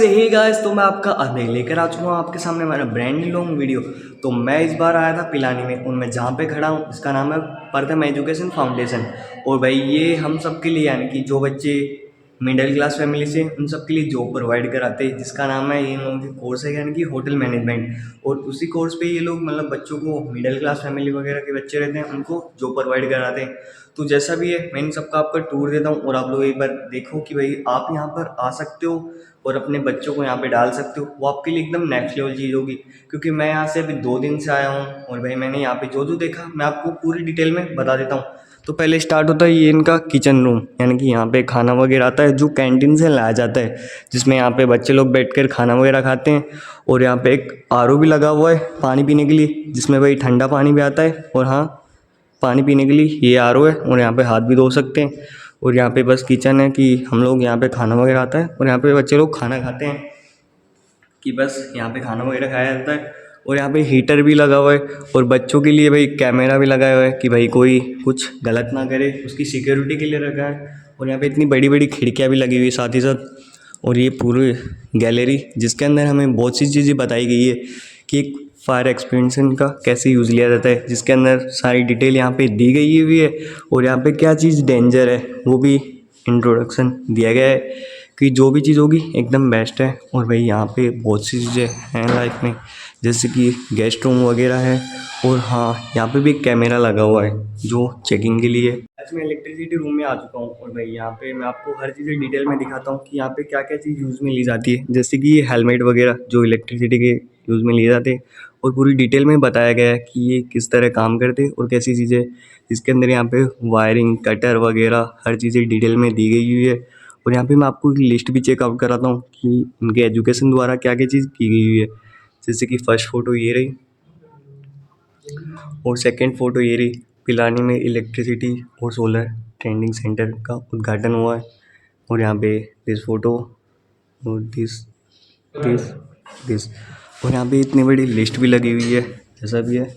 से ही गाइस, तो मैं आपका अभी लेकर आ चुका हूँ आपके सामने हमारा ब्रांड न्यू लॉन्ग वीडियो। तो मैं इस बार आया था पिलानी में, और मैं जहाँ पे खड़ा हूँ इसका नाम है प्रथम एजुकेशन फाउंडेशन। और भाई ये हम सब के लिए यानी कि जो बच्चे मिडिल क्लास फैमिली से उन सब के लिए जॉब प्रोवाइड कराते हैं, जिसका नाम है, ये इन लोगों की कोर्स है यानी कि होटल मैनेजमेंट। और उसी कोर्स पे ये लोग मतलब बच्चों को, मिडिल क्लास फैमिली वगैरह के बच्चे रहते हैं उनको जॉब प्रोवाइड कराते हैं। तो जैसा भी है मैं इन सबका आपका टूर देता हूँ, और आप लोग एक बार देखो कि भाई आप यहाँ पर आ सकते हो और अपने बच्चों को यहाँ पे डाल सकते हो। वो आपके लिए एकदम नेक्स्ट लेवल चीज़ होगी, क्योंकि मैं यहाँ से अभी 2 दिन से आया हूँ, और भाई मैंने यहाँ पे जो जो देखा मैं आपको पूरी डिटेल में बता देता हूँ। तो पहले स्टार्ट होता है ये इनका किचन रूम, यानी कि यहाँ पे खाना वगैरह आता है जो कैंटीन से लाया जाता है, जिसमें यहाँ पे बच्चे लोग बैठकर खाना वगैरह खाते हैं। और यहाँ पे एक आरओ भी लगा हुआ है पानी पीने के लिए, जिसमें भाई ठंडा पानी भी आता है। और हाँ, पानी पीने के लिए ये आरओ है, और यहाँ पे हाथ भी धो सकते हैं। और यहाँ पे बस किचन है कि हम लोग यहाँ पे खाना वगैरह आता है, और यहाँ पे बच्चे लोग खाना खाते हैं कि बस यहाँ पे खाना वगैरह खाया जाता है। और यहाँ पे हीटर भी लगा हुआ है, और बच्चों के लिए भाई कैमरा भी लगाया हुआ है कि भाई कोई कुछ गलत ना करे, उसकी सिक्योरिटी के लिए रखा है। और यहाँ पे इतनी बड़ी बड़ी खिड़कियाँ भी लगी हुई है साथ ही साथ। और ये पूरी गैलरी जिसके अंदर हमें बहुत सी चीज़ें बताई गई है कि एक फायर एक्सटेंशन का कैसे यूज़ लिया जाता है, जिसके अंदर सारी डिटेल यहाँ पे दी गई हुई है। और यहाँ पे क्या चीज़ डेंजर है वो भी इंट्रोडक्शन दिया गया है कि जो भी चीज़ होगी एकदम बेस्ट है। और भाई यहाँ पे बहुत सी चीज़ें हैं लाइफ में, जैसे कि गेस्ट रूम वगैरह है। और हाँ, यहाँ पे भी एक कैमरा लगा हुआ है जो चेकिंग के लिए। आज मैं इलेक्ट्रिसिटी रूम में आ चुका हूँ, और भाई यहाँ पे मैं आपको हर चीज़ डिटेल में दिखाता हूँ कि यहाँ पे क्या क्या चीज़ यूज़ में ली जाती है, जैसे कि ये हेलमेट वगैरह जो इलेक्ट्रिसिटी के यूज़ में लिए जाते हैं। और पूरी डिटेल में बताया गया है कि ये किस तरह काम करते हैं और कैसी चीज़ें, इसके अंदर यहाँ पे वायरिंग कटर वगैरह हर चीज़ें डिटेल में दी गई हुई है। और यहाँ पे मैं आपको एक लिस्ट भी चेकआउट कराता हूँ कि इनके एजुकेशन द्वारा क्या क्या चीज़ की गई हुई है। जैसे कि फर्स्ट फ़ोटो ये रही, और सेकंड फ़ोटो ये रही, पिलानी में इलेक्ट्रिसिटी और सोलर ट्रेनिंग सेंटर का उद्घाटन हुआ है। और यहाँ पे दिस फ़ोटो और दिस दिस दिस, और यहाँ पे इतनी बड़ी लिस्ट भी लगी हुई है जैसा भी है।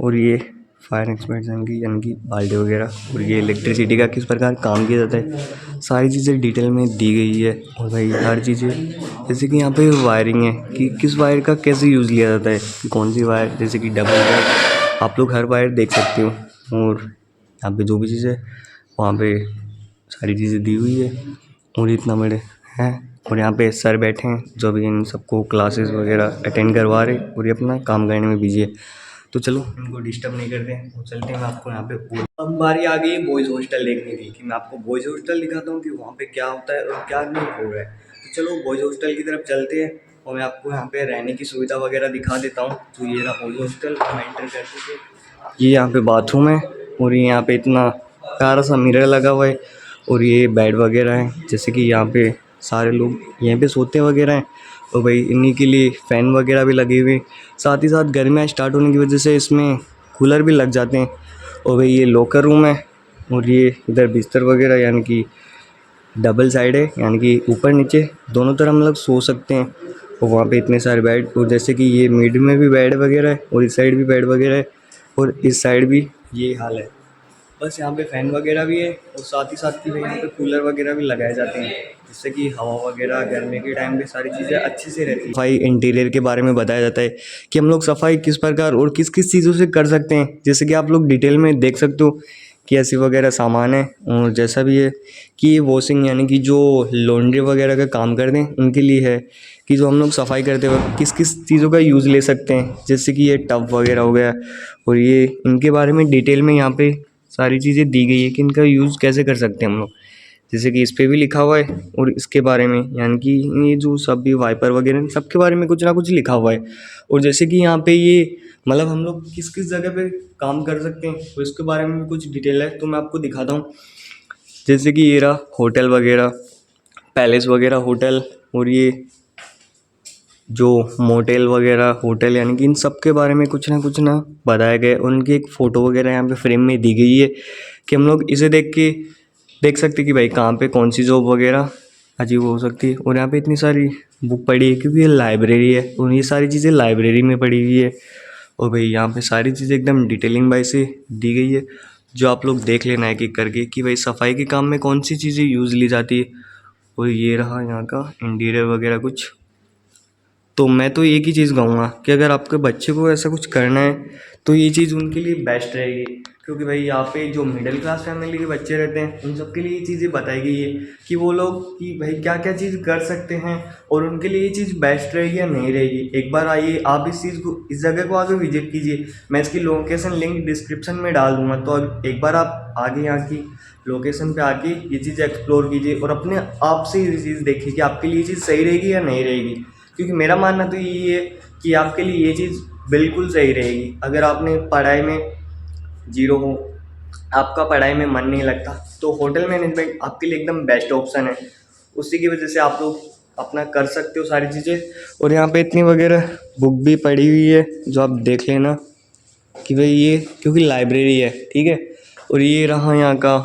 और ये फायर एक्सपेंशन की यानी कि बाल्टी वगैरह, और ये इलेक्ट्रिसिटी का किस प्रकार काम किया जाता है, सारी चीज़ें डिटेल में दी गई है। और भाई हर चीज़ें, जैसे कि यहाँ पे वायरिंग है कि किस वायर का कैसे यूज़ लिया जाता है, कि कौन सी वायर, जैसे कि डबल वायर, आप लोग हर वायर देख सकते हो। और यहाँ पे जो भी चीज़ है वहाँ पे सारी चीज़ें दी हुई है। और इतना बड़े हैं, और यहाँ पे सर बैठे हैं जो भी इन सबको क्लासेस वगैरह अटेंड करवा रहे, और ये अपना काम करने में बिजी है। तो चलो इनको डिस्टर्ब नहीं करते हैं, और चलते हैं मैं आपको यहाँ पे अब बारी आ गई बॉयज़ हॉस्टल देखने की, कि मैं आपको बॉयज़ हॉस्टल दिखाता हूँ कि वहाँ पे क्या होता है और क्या नहीं हो रहा है। तो चलो बॉयज़ हॉस्टल की तरफ चलते हैं, और मैं आपको यहाँ पे रहने की सुविधा वगैरह दिखा देता हूँ। तो ये रहा बॉयज़ हॉस्टल, मैं एंटर कर चुके, ये यहाँ पे बाथरूम है, और ये यहाँ पे इतना प्यारा सा मिरर लगा हुआ है। और ये बेड वगैरह है, जैसे कि यहाँ पे सारे लोग यहाँ पे सोते वगैरह हैं। और भाई इन्हीं के लिए फ़ैन वगैरह भी लगे हुए, साथ ही साथ गर्मियाँ स्टार्ट होने की वजह से इसमें कूलर भी लग जाते हैं। और भाई ये लॉकर रूम है, और ये इधर बिस्तर वगैरह यानी कि डबल साइड है, यानी कि ऊपर नीचे दोनों तरफ हम लोग सो सकते हैं। और वहाँ पे इतने सारे बेड, और जैसे कि ये मिड में भी बेड वगैरह है, और इस साइड भी बेड वगैरह है, और इस साइड भी ये हाल है। बस यहाँ पे फ़ैन वगैरह भी है, और साथ ही साथ कि भाई यहाँ पे कूलर वगैरह भी लगाए जाते हैं, जिससे कि हवा वगैरह गर्मी के टाइम पे सारी चीज़ें अच्छे से रहती हैं। सफाई इंटीरियर के बारे में बताया जाता है कि हम लोग सफाई किस प्रकार और किस किस चीज़ों से कर सकते हैं, जैसे कि आप लोग डिटेल में देख सकते हो कि ऐसी वगैरह सामान है। और जैसा भी है कि ये वॉशिंग यानी कि जो लॉन्ड्री वगैरह का काम करते हैं उनके लिए है, कि जो हम लोग सफाई करते वक्त किस किस चीज़ों का यूज़ ले सकते हैं, जैसे कि ये टब वगैरह हो गया। और ये इनके बारे में डिटेल में यहाँ पे सारी चीज़ें दी गई है कि इनका यूज़ कैसे कर सकते हैं हम लोग, जैसे कि इस पे भी लिखा हुआ है। और इसके बारे में यानी कि ये जो सब भी वाइपर वगैरह सबके बारे में कुछ ना कुछ लिखा हुआ है। और जैसे कि यहाँ पे ये मतलब हम लोग किस किस जगह पे काम कर सकते हैं, तो इसके बारे में भी कुछ डिटेल है, तो मैं आपको दिखाता हूँ। जैसे कि ये रहा होटल वगैरह, पैलेस वगैरह होटल, और ये जो मोटेल वगैरह होटल, यानी कि इन सब के बारे में कुछ ना बताया गया है। उनकी एक फ़ोटो वगैरह यहाँ पे फ्रेम में दी गई है कि हम लोग इसे देख के देख सकते हैं कि भाई कहाँ पे कौन सी जॉब वगैरह अचीव हो सकती है। और यहाँ पे इतनी सारी बुक पड़ी है क्योंकि ये लाइब्रेरी है, और ये सारी चीज़ें लाइब्रेरी में पड़ी हुई है। और भाई यहाँ पे सारी चीज़ें एकदम डिटेलिंग वाइज से दी गई है, जो आप लोग देख लेना है कि करके कि भाई सफाई के काम में कौन सी चीज़ें यूज़ ली जाती है। और ये रहा यहाँ का इंटीरियर वगैरह कुछ। तो मैं तो एक ही चीज़ कहूँगा कि अगर आपके बच्चे को ऐसा कुछ करना है तो ये चीज़ उनके लिए बेस्ट रहेगी, क्योंकि भाई यहाँ पे जो मिडिल क्लास फैमिली के बच्चे रहते हैं उन सब के लिए ये चीज़ें बताई गई है कि वो लोग कि भाई क्या क्या चीज़ कर सकते हैं और उनके लिए ये चीज़ बेस्ट रहेगी या नहीं रहेगी। एक बार आइए आप इस चीज़ को, इस जगह को आगे विजिट कीजिए। मैं इसकी लोकेशन लिंक डिस्क्रिप्शन में डाल दूँगा, तो एक बार आप आगे यहाँ की लोकेशन पे आके ये चीज़ एक्सप्लोर कीजिए और अपने आप से ये चीज़ देखिए कि आपके लिए ये चीज़ सही रहेगी या नहीं रहेगी। क्योंकि मेरा मानना तो यही है कि आपके लिए ये चीज़ बिल्कुल सही रहेगी। अगर आपने पढ़ाई में जीरो हो, आपका पढ़ाई में मन नहीं लगता, तो होटल मैनेजमेंट आपके लिए एकदम बेस्ट ऑप्शन है। उसी की वजह से आप लोग अपना कर सकते हो सारी चीज़ें। और यहाँ पे इतनी वगैरह बुक भी पड़ी हुई है जो आप देख लेना कि भाई ये, क्योंकि लाइब्रेरी है, ठीक है। और ये रहा यहाँ का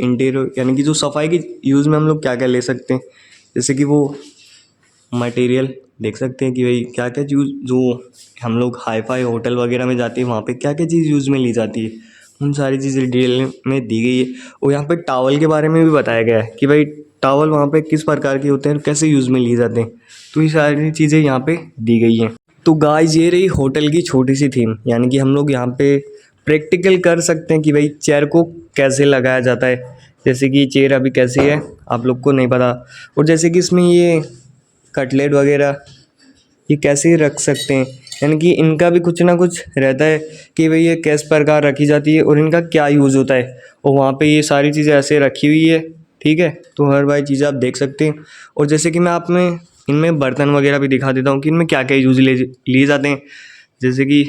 इंटीरियर, यानी कि जो सफाई की यूज़ में हम लोग क्या क्या ले सकते हैं, जैसे कि वो मटेरियल देख सकते हैं कि भाई क्या क्या चीज़ जो हम लोग हाई फाई होटल वगैरह में जाते हैं वहाँ पे क्या क्या चीज़ यूज़ में ली जाती है, उन सारी चीज़ें डिटेल में दी गई है। और यहाँ पे टावल के बारे में भी बताया गया है कि भाई टावल वहाँ पे किस प्रकार के होते हैं और कैसे यूज़ में लिए जाते हैं। तो ये सारी चीज़ें यहाँ पे दी गई हैं। तो गाइस ये रही होटल की छोटी सी थीम, यानी कि हम लोग यहाँ पे प्रैक्टिकल कर सकते हैं कि भाई चेयर को कैसे लगाया जाता है। जैसे कि चेयर अभी कैसी है आप लोग को नहीं पता, और जैसे कि इसमें ये कटलेट वगैरह ये कैसे रख सकते हैं, यानी कि इनका भी कुछ ना कुछ रहता है कि भाई ये किस प्रकार रखी जाती है और इनका क्या यूज़ होता है। और वहाँ पे ये सारी चीज़ें ऐसे रखी हुई है, ठीक है। तो हर भाई चीज़ें आप देख सकते हैं। और जैसे कि मैं आप में इनमें बर्तन वगैरह भी दिखा देता हूँ कि इनमें क्या क्या यूज़ लिए जाते हैं। जैसे कि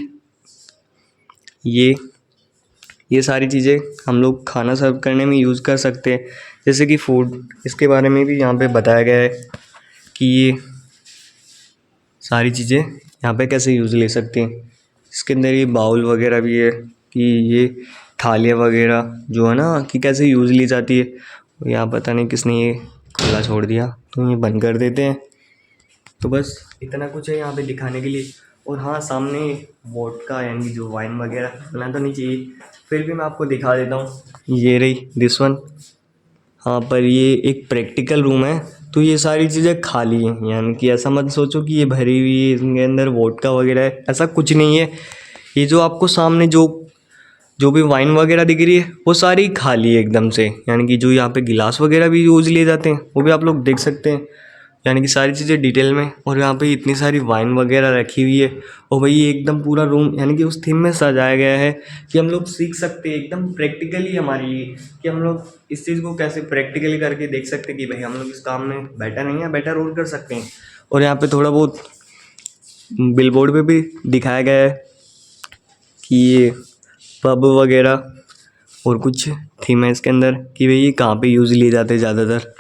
ये सारी चीज़ें हम लोग खाना सर्व करने में यूज़ कर सकते हैं। जैसे कि फूड, इसके बारे में भी यहाँ पे बताया गया है कि ये सारी चीज़ें यहाँ पे कैसे यूज़ ले सकते हैं। इसके अंदर ये बाउल वगैरह भी है कि ये थालियाँ वगैरह जो है ना कि कैसे यूज़ ली जाती है। यहाँ पता नहीं किसने ये खुला छोड़ दिया, तो ये बंद कर देते हैं। तो बस इतना कुछ है यहाँ पे दिखाने के लिए। और हाँ, सामने वोडका यानी जो वाइन वगैरह बनाना तो नहीं चाहिए, फिर भी मैं आपको दिखा देता हूँ। ये रही दिस वन। हाँ, पर ये एक प्रैक्टिकल रूम है, तो ये सारी चीज़ें खाली हैं, यानी कि ऐसा मत सोचो कि ये भरी हुई है इसके अंदर वोडका वगैरह है, ऐसा कुछ नहीं है। ये जो आपको सामने जो भी वाइन वगैरह दिख रही है वो सारी खाली है एकदम से, यानी कि जो यहाँ पे गिलास वगैरह भी यूज़ लिए जाते हैं वो भी आप लोग देख सकते हैं, यानी कि सारी चीज़ें डिटेल में। और यहाँ पे इतनी सारी वाइन वगैरह रखी हुई है। और भाई ये एकदम पूरा रूम यानी कि उस थीम में सजाया गया है कि हम लोग सीख सकते हैं एकदम प्रैक्टिकली हमारे लिए, कि हम लोग इस चीज़ को कैसे प्रैक्टिकली करके देख सकते हैं कि भाई हम लोग इस काम में बेटर नहीं है, बेटर और कर सकते हैं। और यहाँ पे थोड़ा बहुत बिलबोर्ड पे भी दिखाया गया है कि ये पब वगैरह और कुछ थीम है इसके अंदर कि भाई ये कहाँ पे यूज़ लिए जाते हैं ज़्यादातर।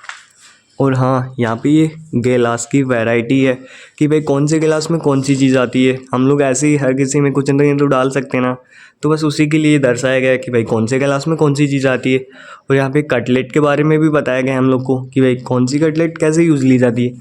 और हाँ, यहाँ पे ये गिलास की वैरायटी है कि भाई कौन से गिलास में कौन सी चीज़ आती है। हम लोग ऐसे ही हर किसी में कुछ ना कुछ तो डाल सकते हैं ना, तो बस उसी के लिए दर्शाया गया है कि भाई कौन से गिलास में कौन सी चीज़ आती है। और यहाँ पे कटलेट के बारे में भी बताया गया है हम लोग को कि भाई कौन सी कटलेट कैसे यूज़ ली जाती है।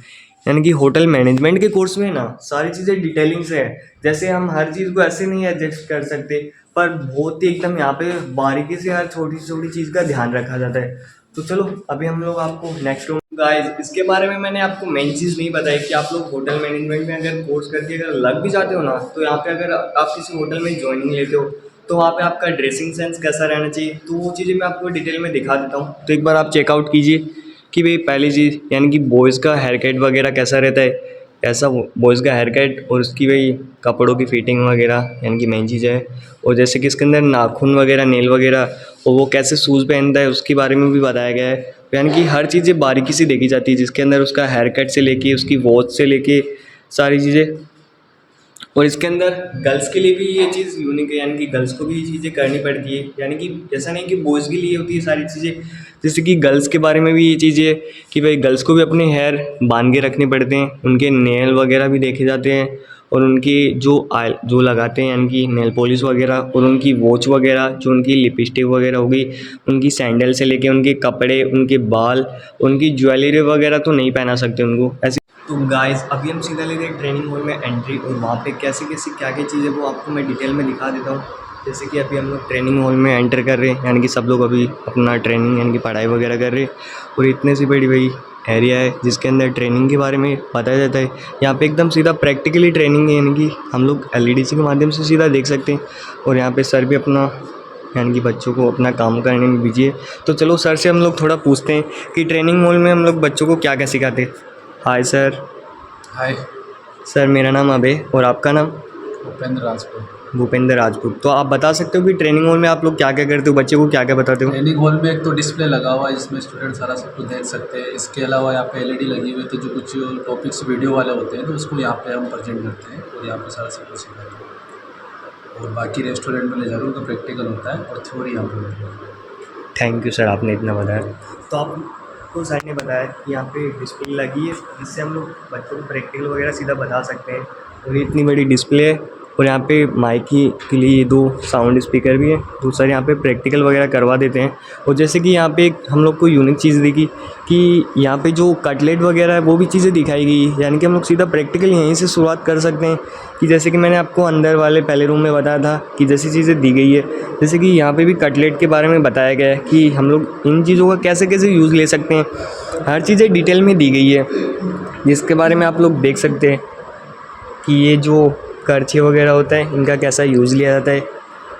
यानी कि होटल मैनेजमेंट के कोर्स में ना सारी चीज़ें डिटेलिंग से है। जैसे हम हर चीज़ को ऐसे नहीं एडजस्ट कर सकते, पर बहुत ही एकदम यहाँ पे बारीकी से हर छोटी छोटी चीज़ का ध्यान रखा जाता है। तो चलो अभी हम लोग आपको नेक्स्ट रूम गाइस, इसके बारे में मैंने आपको मेन चीज़ नहीं बताई कि आप लोग होटल मैनेजमेंट में अगर कोर्स करके अगर लग भी जाते हो ना, तो यहाँ पे अगर आप किसी होटल में ज्वाइनिंग लेते हो तो वहाँ पे आपका ड्रेसिंग सेंस कैसा रहना चाहिए, तो वो चीज़ें मैं आपको डिटेल में दिखा देता हूँ। तो एक बार आप चेकआउट कीजिए कि भाई पहली चीज़ यानी कि बॉयज़ का हेयर कट वगैरह कैसा रहता है, ऐसा बॉयज़ का हेयर कट और उसकी भाई कपड़ों की फिटिंग वगैरह यानी कि मेन चीज़ है। और जैसे कि इसके अंदर नाखून वगैरह, नेल वगैरह और वो कैसे शूज़ पहनता है उसके बारे में भी बताया गया है। यानी कि हर चीज़ें बारीकी से देखी जाती है, जिसके अंदर उसका हेयर कट से लेके उसकी वॉच से लेके सारी चीज़ें। और इसके अंदर गर्ल्स के लिए भी ये चीज़ यूनिक है, यानी कि गर्ल्स को भी ये चीज़ें करनी पड़ती है, यानी कि ऐसा नहीं कि बॉयज़ के लिए होती है सारी चीज़ें। जैसे कि गर्ल्स के बारे में भी ये चीज़ है कि भाई गर्ल्स को भी अपने हेयर बांध के रखने पड़ते हैं, उनके नेल वगैरह भी देखे जाते हैं और उनकी जो लगाते हैं यानी कि नेल पॉलिश वगैरह, और उनकी वॉच वगैरह, जो उनकी लिपस्टिक वगैरह होगी, उनकी सैंडल से लेके उनके कपड़े, उनके बाल, उनकी ज्वेलरी वगैरह तो नहीं पहना सकते उनको ऐसे। तो गाइस अभी हम सीधा ले रहे हैं ट्रेनिंग हॉल में एंट्री, और वहाँ पे कैसे कैसे क्या क्या चीज़ें वो आपको मैं डिटेल में दिखा देता हूँ। जैसे कि अभी हम लोग ट्रेनिंग हॉल में एंटर कर रहे हैं, यानी कि सब लोग अभी अपना ट्रेनिंग यानी कि पढ़ाई वगैरह कर रहे हैं। और इतने सी बड़ी भाई एरिया है जिसके अंदर ट्रेनिंग के बारे में बताया जाता है। यहाँ पे एकदम सीधा प्रैक्टिकली ट्रेनिंग है, यानी कि हम लोग एलईडीसी के माध्यम से सीधा देख सकते हैं। और यहाँ पे सर भी अपना यानी कि बच्चों को अपना काम करने में बिजी है। तो चलो सर से हम लोग थोड़ा पूछते हैं कि ट्रेनिंग मॉल में हम लोग बच्चों को क्या क्या सिखाते हैं। Hi sir. हाय सर मेरा नाम अभय और आपका नाम? भूपेंद्र राजपूत। भूपेंद्र राजपूत। तो आप बता सकते हो कि ट्रेनिंग हॉल में आप लोग क्या क्या करते हो, बच्चे को क्या क्या बताते हो? ट्रेनिंग हॉल में एक तो डिस्प्ले लगा हुआ है जिसमें स्टूडेंट सारा सब कुछ देख सकते हैं। इसके अलावा यहाँ पे एलईडी लगी हुई है, तो जो कुछ टॉपिक्स वीडियो वाले होते हैं तो उसको यहाँ पे हम प्रेजेंट करते हैं और यहाँ पे सारा सब कुछ सिखाते हैं। और बाकी रेस्टोरेंट में ले जाकर उनका प्रैक्टिकल होता है और थ्योरी यहाँ पे होती है। थैंक यू सर, आपने इतना बताया। तो आपको सर ने बताया कि यहाँ पे डिस्प्ले लगी है जिससे हम लोग बच्चों को प्रैक्टिकल वगैरह सीधा बता सकते हैं। और ये इतनी बड़ी डिस्प्ले है और यहाँ पे माइक के लिए 2 साउंड स्पीकर भी हैं। तो सर यहाँ पे प्रैक्टिकल वगैरह करवा देते हैं। और जैसे कि यहाँ पे एक हम लोग को यूनिक चीज़ दिखी कि यहाँ पे जो कटलेट वगैरह है वो भी चीज़ें दिखाई गई, यानी कि हम लोग सीधा प्रैक्टिकल यहीं से शुरुआत कर सकते हैं। कि जैसे कि मैंने आपको अंदर वाले पहले रूम में बताया था कि जैसी चीज़ें दी गई है, जैसे कि यहाँ पे भी कटलेट के बारे में बताया गया है कि हम लोग इन चीज़ों का कैसे कैसे यूज़ ले सकते हैं। हर चीज़ें डिटेल में दी गई है जिसके बारे में आप लोग देख सकते हैं कि ये जो करछे वगैरह होता है इनका कैसा यूज़ लिया जाता है।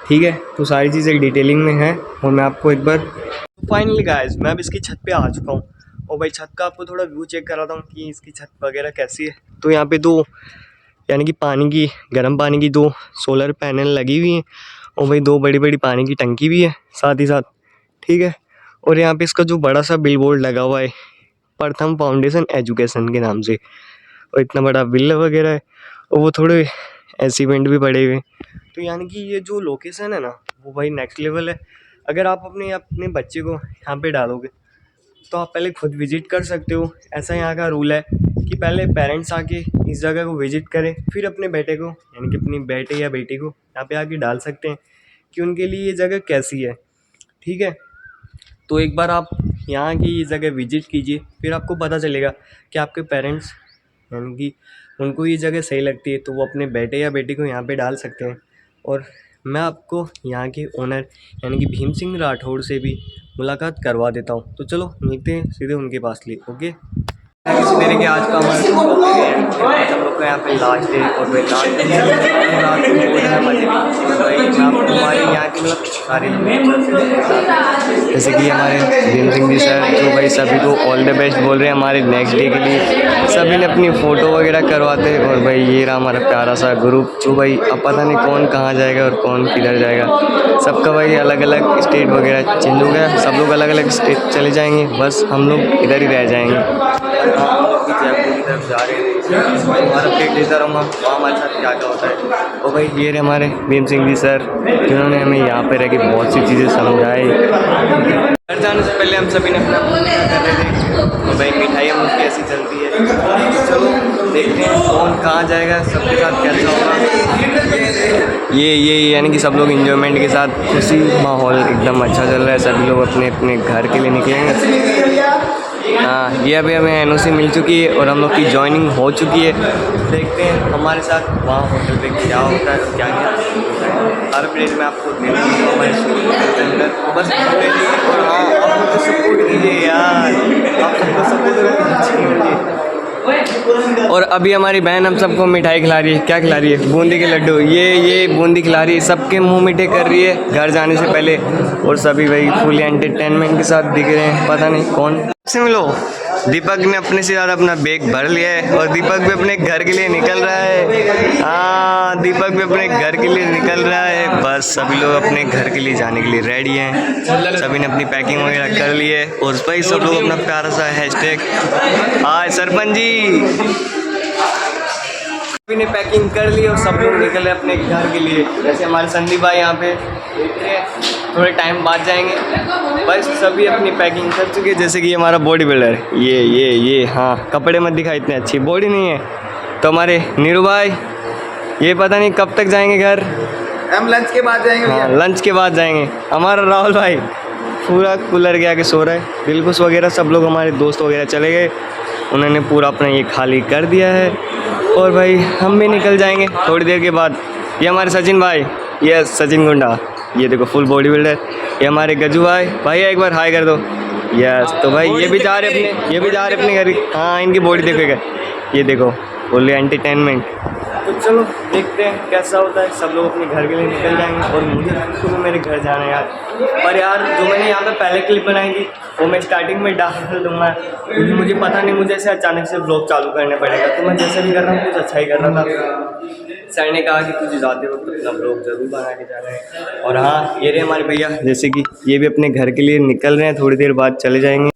ठीक है, तो सारी चीज़ें डिटेलिंग में है। और मैं आपको एक बार फाइनली गाइस मैं अब इसकी छत पे आ चुका हूँ। और भाई छत का आपको थोड़ा व्यू चेक कराता हूँ कि इसकी छत वगैरह कैसी है। तो यहाँ पे 2 यानी कि पानी की गर्म पानी की 2 सोलर पैनल लगी हुई हैं और भाई 2 बड़ी बड़ी पानी की टंकी भी है साथ ही साथ। ठीक है, और यहाँ पे इसका जो बड़ा सा बिल बोर्ड लगा हुआ है प्रथम फाउंडेशन एजुकेशन के नाम से, और इतना बड़ा बिल वगैरह है और वो थोड़े अचीवमेंट भी पड़े हुए। तो यानी कि ये जो लोकेशन है ना वो भाई नेक्स्ट लेवल है। अगर आप अपने बच्चे को यहाँ पे डालोगे तो आप पहले खुद विज़िट कर सकते हो। ऐसा यहाँ का रूल है कि पहले पेरेंट्स आके इस जगह को विज़िट करें, फिर अपने बेटे को यानी कि अपनी बेटे या बेटी को यहाँ पे आके डाल सकते हैं कि उनके लिए ये जगह कैसी है। ठीक है, तो एक बार आप यहाँ की ये जगह विज़िट कीजिए, फिर आपको पता चलेगा कि आपके पेरेंट्स यानी कि उनको ये जगह सही लगती है तो वो अपने बेटे या बेटी को यहाँ पे डाल सकते हैं। और मैं आपको यहाँ के ओनर यानी कि भीम सिंह राठौड़ से भी मुलाकात करवा देता हूँ। तो चलो मिलते हैं सीधे उनके पास लिए। ओके, इसी तरह के आज का हमारा आज हम लोग का यहाँ पे लास्ट डे और भाई लास्ट डे हमारे यहाँ की मतलब सारे जैसे कि हमारे भीम सिंह जी सर जो भाई सभी को ऑल द बेस्ट बोल रहे हैं हमारे नेक्स्ट डे के लिए। सभी ने अपनी फ़ोटो वगैरह करवाते हैं। और भाई ये रहा हमारा प्यारा सा ग्रुप जो भाई अब पता नहीं कौन कहाँ जाएगा और कौन किधर जाएगा। सबका भाई अलग अलग स्टेट वगैरह चेंज हो गया, सब लोग अलग अलग स्टेट चले जाएंगे, बस हम लोग इधर ही रह जाएंगे। हम लोग जयपुर की तरफ जा रहे थे, हमारा अपडेट देता रहूँगा वहाँ हमारे साथ क्या क्या होता है। और भाई ये रहे हमारे भीम सिंह जी सर जिन्होंने हमें यहाँ पे रह के बहुत सी चीज़ें समझाई। घर जाने से पहले हम सभी ने अपना कर रहे थे और भाई मिठाई हम उसकी ऐसी चलती है। चलो देखते हैं कौन कहाँ जाएगा, सबके साथ कैसा होगा। ये यानी कि सब लोग इन्जॉयमेंट के साथ खुशी माहौल एकदम अच्छा चल रहा है। सभी लोग अपने अपने घर के लिए निकलेंगे। हाँ, ये अभी हमें एनओसी मिल चुकी है और हम लोग की ज्वाइनिंग हो चुकी है। देखते हैं हमारे साथ वहाँ होटल पे क्या होता है और क्या क्या होता है। हर प्लेट में आपको देना होगा हमारे के अंदर बस। और हाँ, आप लोग को सपोर्ट कीजिए यार, आप सबको सपोर्ट। और अभी हमारी बहन हम सबको मिठाई खिला रही है। क्या खिला रही है? बूंदी के लड्डू। ये बूंदी खिला रही है, सबके मुंह मीठे कर रही है घर जाने से पहले। और सभी भाई फुल एंटरटेनमेंट के साथ दिख रहे हैं, पता नहीं कौन से मिलो। दीपक ने अपने से ज़्यादा अपना बैग भर लिया है और दीपक भी अपने घर के लिए निकल रहा है। हाँ, दीपक भी अपने घर के लिए निकल रहा है। बस सभी लोग अपने घर के लिए जाने के लिए रेडी हैं। सभी ने अपनी पैकिंग वगैरह कर ली है और भाई सब लोग अपना प्यारा सा हैशटैग हाय सरपंच जी सभी ने पैकिंग कर ली और सब लोग निकले अपने घर के लिए। जैसे हमारे संदीप भाई यहाँ पे देख रहे हैं, थोड़े टाइम बाद जाएंगे। बस सभी अपनी पैकिंग कर चुके हैं। जैसे कि हमारा बॉडी बिल्डर ये हाँ, कपड़े मत दिखा, इतने अच्छी बॉडी नहीं है। तो हमारे नीरू भाई ये पता नहीं कब तक जाएंगे घर। हम लंच के बाद जाएंगे। हाँ, लंच के बाद जाएंगे। हमारा राहुल भाई पूरा कूलर के आके सो रहा है। दिलकुश वगैरह सब लोग हमारे दोस्त वगैरह चले गए, उन्होंने पूरा अपना ये खाली कर दिया है। और भाई हम भी निकल जाएंगे थोड़ी देर के बाद। ये हमारे सचिन भाई, ये सचिन गुंडा, ये देखो फुल बॉडी बिल्डर। ये हमारे गजू भाई एक बार हाय कर दो। यस तो भाई ये भी जा रहे अपने घर। हाँ इनकी बॉडी देखो, ये देखो बोले एंटरटेनमेंट। तो चलो देखते हैं कैसा होता है। सब लोग अपने घर के लिए निकल जाएंगे और मुझे तो मेरे घर जाना है यार। पर यार जो मैंने यहाँ पे पहले क्लिप बनाई थी वो मैं स्टार्टिंग में डाल दूँगा, क्योंकि मुझे पता नहीं, मुझे ऐसे अचानक से ब्लॉग चालू करना पड़ेगा। तो मैं जैसे भी कर रहा हूँ कुछ अच्छा ही कर रहा था। सर ने कहा कि तुझे जाते वक्त अपना ब्लॉग ज़रूर बना के जाना है। और हाँ ये रहे हमारे भैया, जैसे कि ये भी अपने घर के लिए निकल रहे हैं, थोड़ी देर बाद चले जाएंगे।